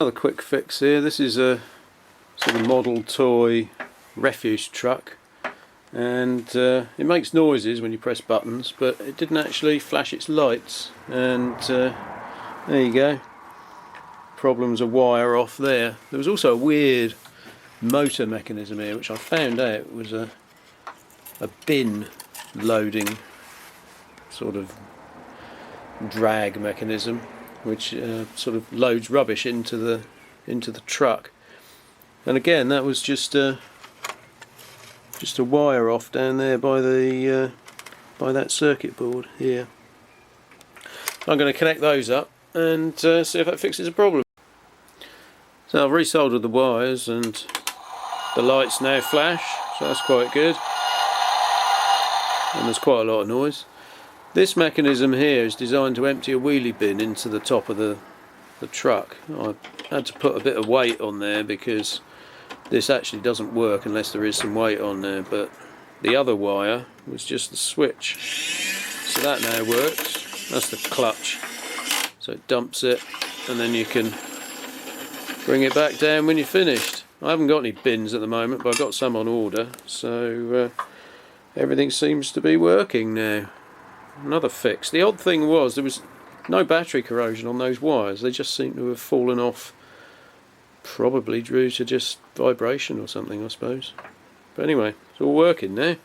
Another quick fix here. This is a sort of model toy refuse truck, and it makes noises when you press buttons, but it didn't actually flash its lights, and there you go. Problems a wire off there. There was also a weird motor mechanism here, which I found out was a bin loading sort of drag mechanism, which sort of loads rubbish into the truck. And again, that was just a wire off down there by that circuit board here. I'm going to connect those up and see if that fixes the problem. So I've resoldered the wires and the lights now flash, so that's quite good. And there's quite a lot of noise. This mechanism here is designed to empty a wheelie bin into the top of the truck. I had to put a bit of weight on there because this actually doesn't work unless there is some weight on there, but the other wire was just the switch. So that now works. That's the clutch. So it dumps it and then you can bring it back down when you're finished. I haven't got any bins at the moment, but I've got some on order, so everything seems to be working now. Another fix. The odd thing was there was no battery corrosion on those wires. They just seem to have fallen off, probably due to just vibration or something, I suppose. But anyway, it's all working now.